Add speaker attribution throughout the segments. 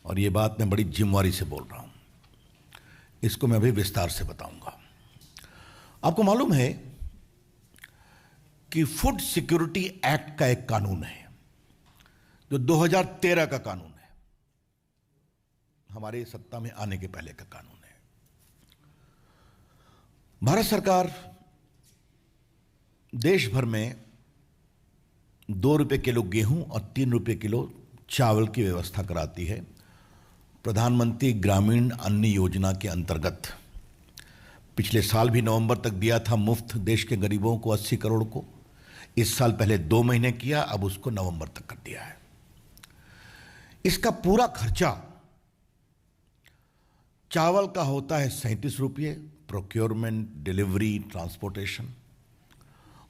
Speaker 1: और ये बात मैं बड़ी जिम्मेवारी से बोल रहा हूं, इसको मैं अभी विस्तार से बताऊंगा। आपको मालूम है कि फूड सिक्योरिटी एक्ट का एक कानून है जो 2013 का कानून है, हमारे सत्ता में आने के पहले का कानून है। भारत सरकार देश भर में 2 रुपए किलो गेहूं और 3 रुपए किलो चावल की व्यवस्था कराती है। प्रधानमंत्री ग्रामीण अन्न योजना के अंतर्गत पिछले साल भी नवंबर तक दिया था मुफ्त देश के गरीबों को 80 करोड़ को। इस साल पहले 2 महीने किया, अब उसको नवंबर तक कर दिया है। इसका पूरा खर्चा चावल का होता है 37 रुपये, प्रोक्योरमेंट, डिलीवरी, ट्रांसपोर्टेशन,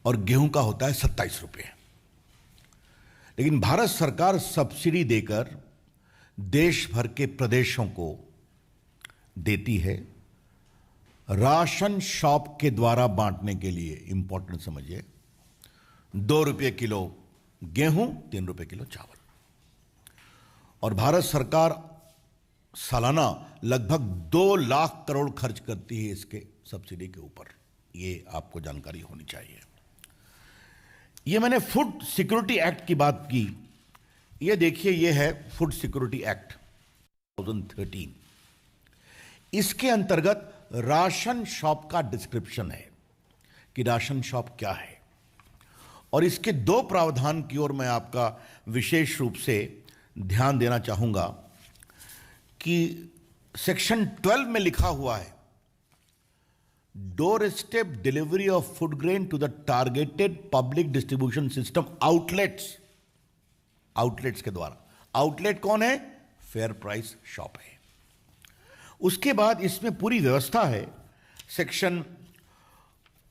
Speaker 1: और गेहूं का होता है 27 रुपये। लेकिन भारत सरकार सब्सिडी देकर देश भर के प्रदेशों को देती है राशन शॉप के द्वारा बांटने के लिए। इंपॉर्टेंट समझिए, 2 रुपये किलो गेहूं, 3 रुपये किलो चावल। और भारत सरकार सालाना लगभग 2 लाख करोड़ खर्च करती है इसके सब्सिडी के ऊपर। ये आपको जानकारी होनी चाहिए। ये मैंने फूड सिक्योरिटी एक्ट की बात की। ये देखिए, ये है फूड सिक्योरिटी एक्ट 2013। इसके अंतर्गत राशन शॉप का डिस्क्रिप्शन है कि राशन शॉप क्या है, और इसके 2 प्रावधान की ओर मैं आपका विशेष रूप से ध्यान देना चाहूंगा कि सेक्शन 12 में लिखा हुआ है, door step delivery of food grain to the targeted public distribution system outlets. Outlets के द्वारा। आउटलेट कौन है? फेयर प्राइस शॉप है। उसके बाद इसमें पूरी व्यवस्था है। सेक्शन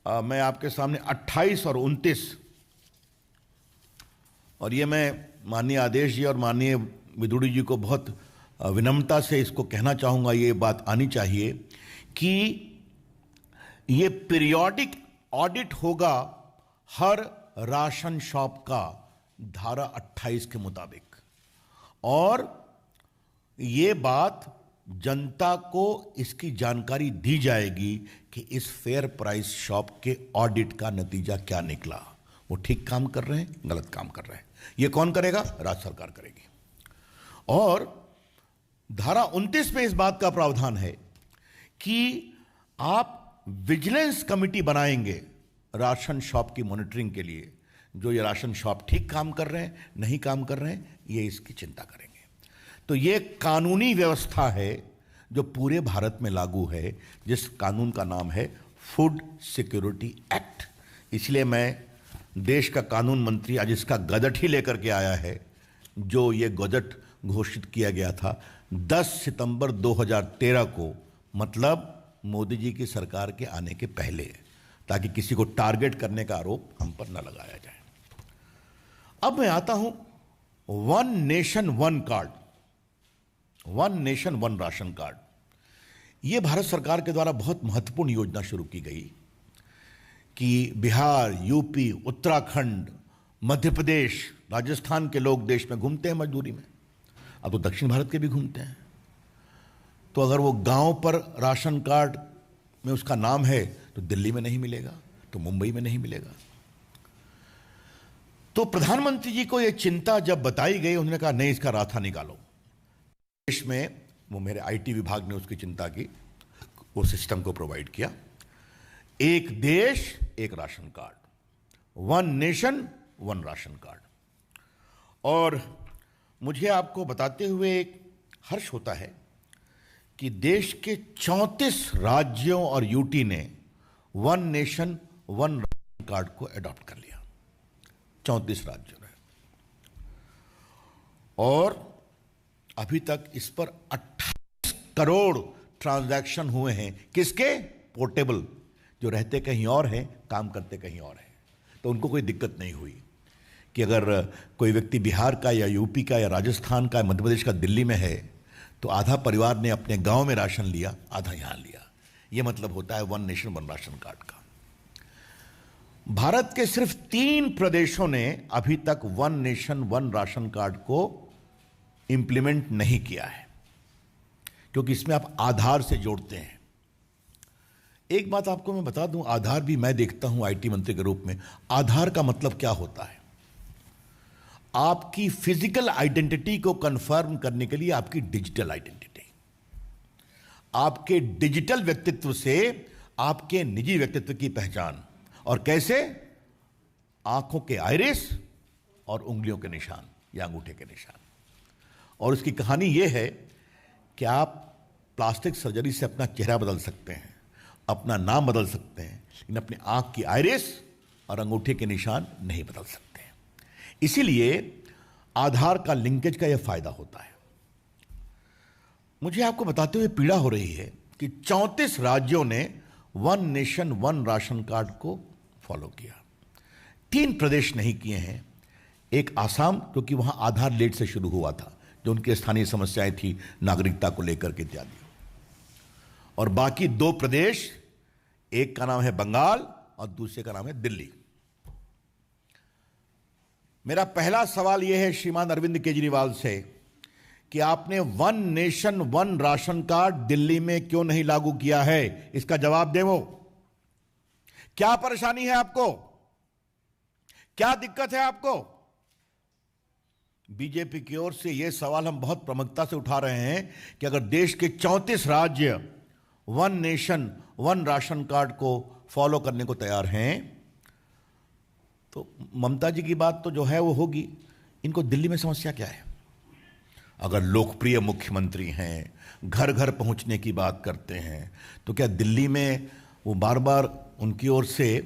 Speaker 1: मैं आपके सामने 28 और 29, और ये मैं माननीय आदेश जी और माननीय विदुड़ी जी को बहुत विनम्रता से इसको कहना चाहूंगा, ये बात आनी चाहिए कि ये पीरियोडिक ऑडिट होगा हर राशन शॉप का धारा 28 के मुताबिक, और ये बात जनता को इसकी जानकारी दी जाएगी कि इस फेयर प्राइस शॉप के ऑडिट का नतीजा क्या निकला, वो ठीक काम कर रहे हैं, गलत काम कर रहे हैं। ये कौन करेगा? राज्य सरकार करेगी। और धारा 29 में इस बात का प्रावधान है कि आप विजिलेंस कमिटी बनाएंगे राशन शॉप की मॉनिटरिंग के लिए। जो ये राशन शॉप ठीक काम कर रहे हैं, नहीं काम कर रहे हैं, ये इसकी चिंता करेंगे। तो ये कानूनी व्यवस्था है जो पूरे भारत में लागू है, जिस कानून का नाम है फूड सिक्योरिटी एक्ट। इसलिए मैं देश का कानून मंत्री आज इसका गजट ही लेकर के आया है, जो ये गजट घोषित किया गया था 10 सितंबर 2013 को, मतलब मोदी जी की सरकार के आने के पहले, ताकि किसी को टारगेट करने का आरोप हम पर न लगाया जाए। अब मैं आता हूं one nation one card, one nation one ration card. यह भारत सरकार के द्वारा बहुत महत्वपूर्ण योजना शुरू की गई कि बिहार, यूपी, उत्तराखंड, मध्य प्रदेश, राजस्थान के लोग देश में घूमते हैं मजदूरी में, अब तो दक्षिण भारत के भी घूमते हैं। तो अगर वो गांव पर राशन कार्ड में उसका नाम है तो दिल्ली में नहीं मिलेगा, तो मुंबई में नहीं मिलेगा। तो प्रधानमंत्री जी को यह चिंता जब बताई गई, उन्होंने कहा नहीं, इसका रास्ता निकालो। देश में वो मेरे आईटी विभाग ने उसकी चिंता की, वो सिस्टम को प्रोवाइड किया। एक देश एक ration card, one nation one ration card. और मुझे आपको बताते हुए एक हर्ष होता है कि देश के 34 राज्यों और यूटी ने one nation one ration card को अडॉप्ट कर लिया। 34 राज्यों ने। और अभी तक इस पर 28 करोड़ ट्रांजैक्शन हुए हैं। किसके? पोर्टेबल, जो रहते कहीं और हैं, काम करते कहीं और हैं। तो उनको कोई दिक्कत नहीं हुई कि अगर कोई व्यक्ति बिहार का या यूपी का या राजस्थान का, मध्य प्रदेश का दिल्ली में है, तो आधा परिवार ने अपने गांव में राशन लिया, आधा यहां लिया। यह मतलब होता है one nation one ration card का। भारत के सिर्फ 3 प्रदेशों ने अभी तक one nation one ration card को इंप्लीमेंट नहीं किया है। क्योंकि इसमें आप आधार से जोड़ते हैं। एक बात आपको मैं बता दूं, आधार भी मैं देखता हूं आईटी मंत्री के रूप में। आधार का मतलब क्या होता है? आपकी फिजिकल आइडेंटिटी को कंफर्म करने के लिए आपकी डिजिटल आइडेंटिटी, आपके डिजिटल व्यक्तित्व से आपके निजी व्यक्तित्व की पहचान। और कैसे? आंखों के आइरिस और उंगलियों के निशान या अंगूठे के निशान। और उसकी कहानी यह है कि आप प्लास्टिक सर्जरी से अपना चेहरा बदल सकते हैं, अपना नाम बदल सकते हैं, लेकिन अपने आंख की आइरिस और अंगूठे के निशान नहीं बदल सकते। इसीलिए आधार का लिंकेज का यह फायदा होता है। मुझे आपको बताते हुए पीड़ा हो रही है कि 34 राज्यों ने one nation one ration card को फॉलो किया। 3 प्रदेश नहीं किए हैं। एक आसाम, क्योंकि वहां आधार लेट से शुरू हुआ था, जो उनकी स्थानीय समस्याएं थी नागरिकता को लेकर के इत्यादि। और बाकी 2 प्रदेश, एक का नाम है बंगाल और दूसरे का नाम है दिल्ली। मेरा पहला सवाल यह है श्रीमान अरविंद केजरीवाल से कि आपने one nation one ration card Delhi में क्यों नहीं लागू किया है? इसका जवाब दें। वो क्या परेशानी है आपको? क्या दिक्कत है आपको? बीजेपी की ओर से यह सवाल हम बहुत प्रमुखता से उठा रहे हैं कि अगर देश के 34 राज्य one nation one ration card को फॉलो करने को तैयार हैं, तो ममता जी की बात तो जो है वो होगी। इनको दिल्ली में समस्या क्या है? अगर लोकप्रिय मुख्यमंत्री हैं, घर घर पहुंचने की बात करते हैं, तो क्या दिल्ली में वो बार बार उनकी ओर से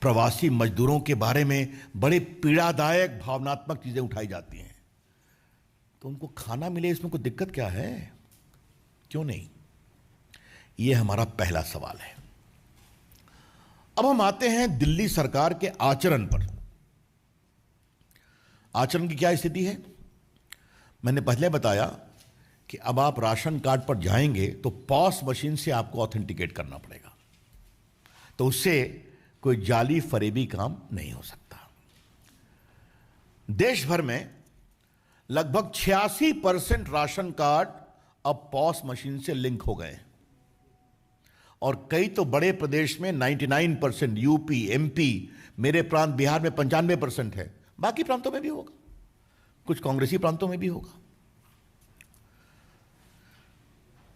Speaker 1: प्रवासी मजदूरों के बारे में बड़े पीड़ादायक भावनात्मक चीजें उठाई जाती हैं? तो उनको खाना मिले, इसमें कोई दिक्कत क्या है? क्यों नहीं? ये हमारा पहला सवाल है। अब हम आते हैं दिल्ली सरकार के आचरण पर। आचरण की क्या स्थिति है? मैंने पहले बताया कि अब आप राशन कार्ड पर जाएंगे तो पॉस मशीन से आपको ऑथेंटिकेट करना पड़ेगा, तो उससे कोई जाली फरेबी काम नहीं हो सकता। देश भर में लगभग 86% राशन कार्ड अब पॉस मशीन से लिंक हो गए हैं। और कई तो बड़े प्रदेश में 99%, यूपी, एमपी, मेरे प्रांत बिहार में 95% है। बाकी प्रांतों में भी होगा, कुछ कांग्रेसी प्रांतों में भी होगा।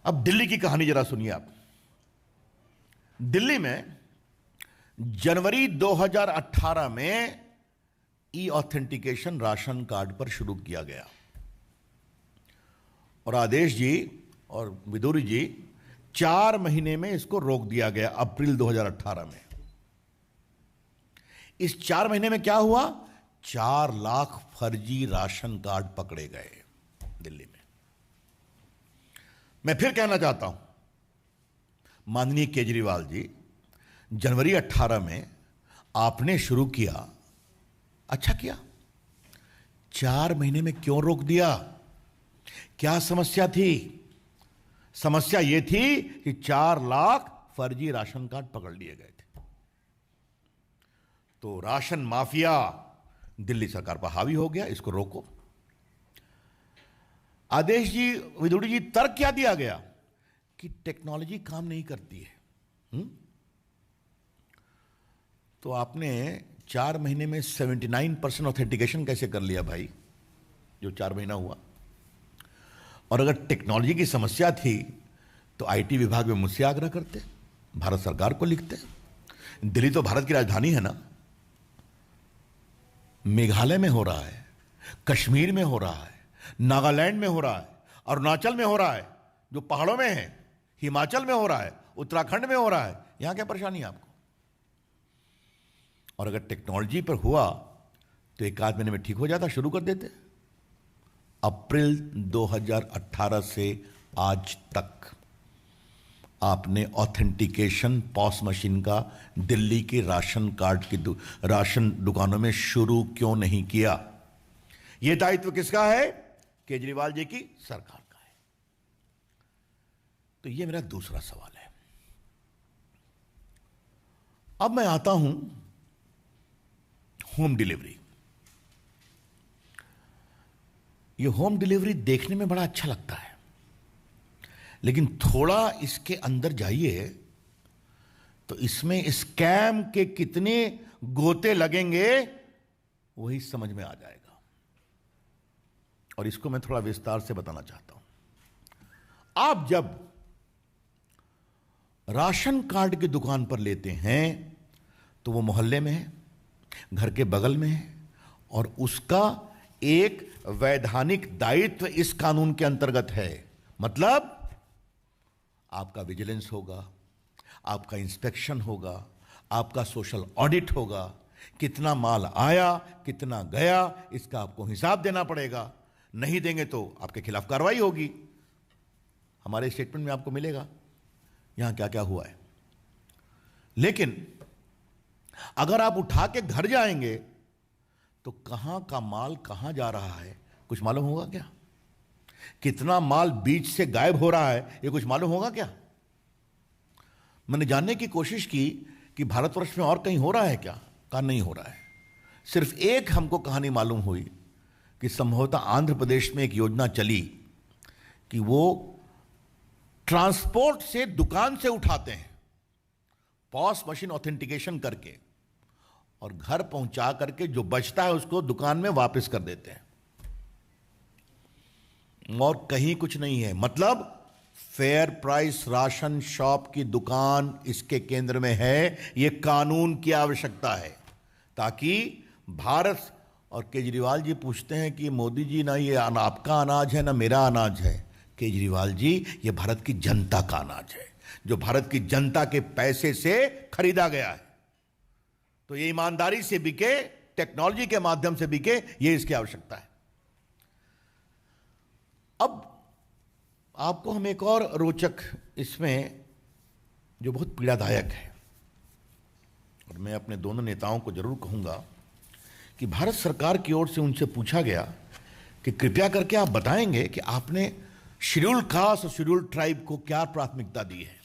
Speaker 1: अब दिल्ली की कहानी जरा सुनिए आप। दिल्ली में जनवरी 2018 में ई ऑथेंटिकेशन राशन कार्ड पर शुरू किया गया और आदेश जी और विदुरी जी 4 महीने में इसको रोक दिया गया, अप्रैल 2018 में। इस 4 महीने में क्या हुआ? 4 लाख फर्जी राशन कार्ड पकड़े गए दिल्ली में। मैं फिर कहना चाहता हूं, माननीय केजरीवाल जी, जनवरी 18 में आपने शुरू किया, अच्छा किया। 4 महीने में क्यों रोक दिया? क्या समस्या थी? समस्या यह थी कि 4 लाख फर्जी राशन कार्ड पकड़ लिए गए थे। तो राशन माफिया दिल्ली सरकार पर हावी हो गया, इसको रोको। आदेश जी, विदुड़ी जी, तर्क क्या दिया गया कि टेक्नोलॉजी काम नहीं करती है। तो आपने 4 महीने में 79% ऑथेंटिकेशन कैसे कर लिया भाई, जो 4 महीना हुआ? और अगर टेक्नोलॉजी की समस्या थी तो आईटी विभाग में मुझसे आग्रह करते, भारत सरकार को लिखते। दिल्ली तो भारत की राजधानी है ना। मेघालय में हो रहा है, कश्मीर में हो रहा है, नागालैंड में हो रहा है, अरुणाचल में हो रहा है, जो पहाड़ों में है, हिमाचल में हो रहा है, उत्तराखंड में हो रहा है। यहां क्या परेशानी है आपको? और अगर टेक्नोलॉजी पर हुआ तो 1 आध महीने में ठीक हो जाता, शुरू कर देते। अप्रैल 2018 से आज तक आपने ऑथेंटिकेशन पॉस मशीन का दिल्ली के राशन कार्ड की राशन दुकानों में शुरू क्यों नहीं किया? यह दायित्व किसका है? केजरीवाल जी की सरकार का है। तो यह मेरा दूसरा सवाल है। अब मैं आता हूं होम डिलीवरी। ये होम डिलीवरी देखने में बड़ा अच्छा लगता है, लेकिन थोड़ा इसके अंदर जाइए तो इसमें स्कैम के कितने गोते लगेंगे वही समझ में आ जाएगा। और इसको मैं थोड़ा विस्तार से बताना चाहता हूं। आप जब राशन कार्ड की दुकान पर लेते हैं तो वो मोहल्ले में है, घर के बगल में है, और उसका एक वैधानिक दायित्व इस कानून के अंतर्गत है। मतलब आपका विजिलेंस होगा, आपका इंस्पेक्शन होगा, आपका सोशल ऑडिट होगा, कितना माल आया, कितना गया, इसका आपको हिसाब देना पड़ेगा। नहीं देंगे तो आपके खिलाफ कार्रवाई होगी। हमारे स्टेटमेंट में आपको मिलेगा यहां क्या क्या हुआ है। लेकिन अगर आप उठा के घर जाएंगे तो कहां का माल कहां जा रहा है कुछ मालूम होगा क्या? कितना माल बीच से गायब हो रहा है ये कुछ मालूम होगा क्या? मैंने जानने की कोशिश की कि भारतवर्ष में और कहीं हो रहा है क्या? कहा नहीं हो रहा है। सिर्फ एक हमको कहानी मालूम हुई कि संभवतः आंध्र प्रदेश में एक योजना चली कि वो ट्रांसपोर्ट से दुकान से उठाते हैं, पॉस मशीन ऑथेंटिकेशन करके, और घर पहुंचा करके जो बचता है उसको दुकान में वापस कर देते हैं, और कहीं कुछ नहीं है। मतलब फेयर प्राइस राशन शॉप की दुकान इसके केंद्र में है। यह कानून की आवश्यकता है ताकि भारत, और केजरीवाल जी पूछते हैं कि मोदी जी ना ये आपका अनाज है ना मेरा अनाज है। केजरीवाल जी ये भारत की जनता का अनाज है जो भारत की जनता के पैसे से खरीदा गया है। तो ये ईमानदारी से बिके, टेक्नोलॉजी के माध्यम से बिके, ये इसकी आवश्यकता है। अब आपको हम एक और रोचक इसमें जो बहुत पीड़ादायक है, और मैं अपने दोनों नेताओं को जरूर कहूंगा कि भारत सरकार की ओर से उनसे पूछा गया कि कृपया करके आप बताएंगे कि आपने शेड्यूल कास्ट और शेड्यूल ट्राइब को क्या प्राथमिकता दी है।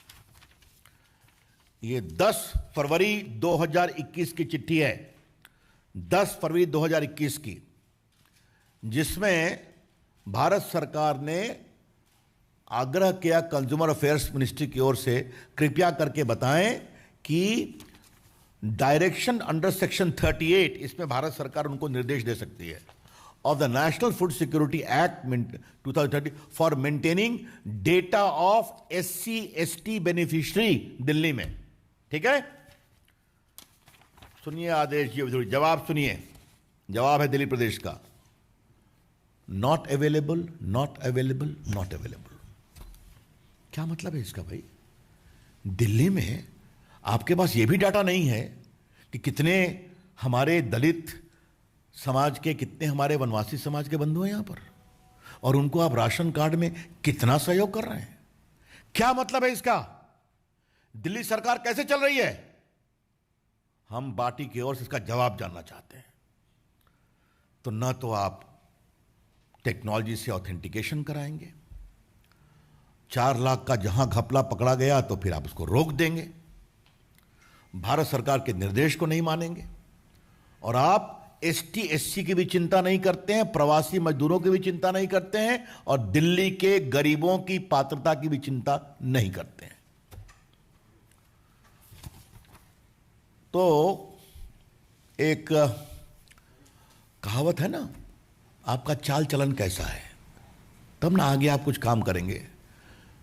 Speaker 1: ये 10 फरवरी 2021 की चिट्ठी है, 10 फरवरी 2021 की, जिसमें भारत सरकार ने आग्रह किया कंज्यूमर अफेयर्स मिनिस्ट्री की ओर से, कृपया करके बताएं कि डायरेक्शन अंडर सेक्शन 38, इसमें भारत सरकार उनको निर्देश दे सकती है, of the national food security act 2030 for maintaining data of SC/ST beneficiary Delhi में। ठीक है, सुनिए आदेश जी, जवाब सुनिए। जवाब है दिल्ली प्रदेश का, not available, not available, not available. क्या मतलब है इसका भाई? दिल्ली में आपके पास यह भी डाटा नहीं है कि कितने हमारे दलित समाज के, कितने हमारे वनवासी समाज के बंधु हैं यहां पर, और उनको आप राशन कार्ड में कितना सहयोग कर रहे हैं? क्या मतलब है इसका? दिल्ली सरकार कैसे चल रही है? हम पार्टी की ओर से इसका जवाब जानना चाहते हैं। तो न तो आप टेक्नोलॉजी से ऑथेंटिकेशन कराएंगे, 4 लाख का जहां घपला पकड़ा गया तो फिर आप उसको रोक देंगे, भारत सरकार के निर्देश को नहीं मानेंगे, और आप ST/SC की भी चिंता नहीं करते हैं, प्रवासी मजदूरों की भी चिंता नहीं करते हैं, और दिल्ली के गरीबों की पात्रता की भी चिंता नहीं करते हैं। तो एक कहावत है ना, आपका चाल चलन कैसा है, तब ना आगे आप कुछ काम करेंगे।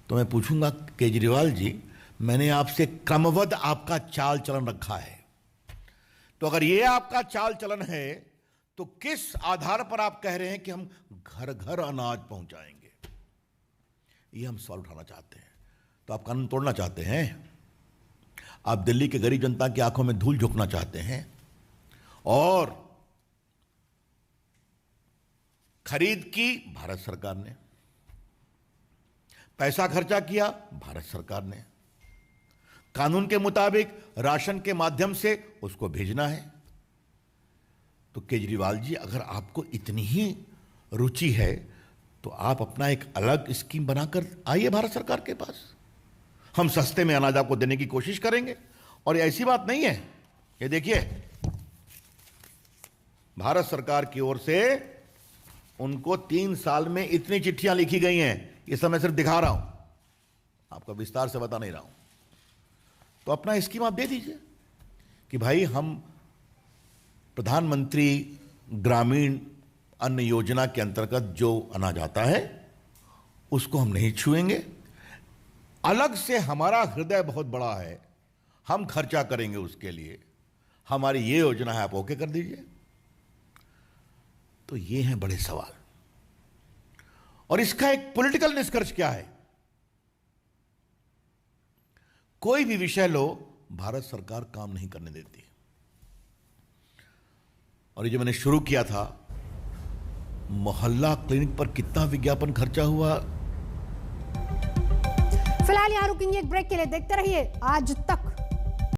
Speaker 1: तो मैं पूछूंगा केजरीवाल जी, मैंने आपसे क्रमबद्ध आपका चाल चलन रखा है, तो अगर ये आपका चाल चलन है तो किस आधार पर आप कह रहे हैं कि हम घर घर अनाज पहुंचाएंगे? ये हम सवाल उठाना चाहते हैं। तो आप कानून तोड़ना चाहते हैं, आप दिल्ली के गरीब जनता की आंखों में धूल झोंकना चाहते हैं, और खरीद की भारत सरकार ने, पैसा खर्चा किया भारत सरकार ने, कानून के मुताबिक राशन के माध्यम से उसको भेजना है। तो केजरीवाल जी, अगर आपको इतनी ही रुचि है तो आप अपना एक अलग स्कीम बनाकर आइए भारत सरकार के पास, हम सस्ते में अनाज आपको देने की कोशिश करेंगे। और ऐसी बात नहीं है, ये देखिए भारत सरकार की ओर से उनको 3 साल में इतनी चिट्ठियां लिखी गई हैं, ये सब मैं सिर्फ दिखा रहा हूं। आपका विस्तार से बता नहीं रहा हूं। तो अपना स्कीम आप दे दीजिए कि भाई हम प्रधानमंत्री ग्रामीण अन्न योजना के अंतर्गत जो अनाज आता है उसको हम नहीं छुएंगे। अलग से हमारा हृदय बहुत बड़ा है, हम खर्चा करेंगे उसके लिए, हमारी ये योजना है, आप ओके कर दीजिए। तो ये हैं बड़े सवाल। और इसका एक पॉलिटिकल निष्कर्ष क्या है? कोई भी विषय लो, भारत सरकार काम नहीं करने देती। और ये जो मैंने शुरू किया था, मोहल्ला क्लिनिक पर कितना विज्ञापन खर्चा हुआ।
Speaker 2: फिलहाल यहां रुकेंगे एक ब्रेक के लिए। देखते रहिए आज तक।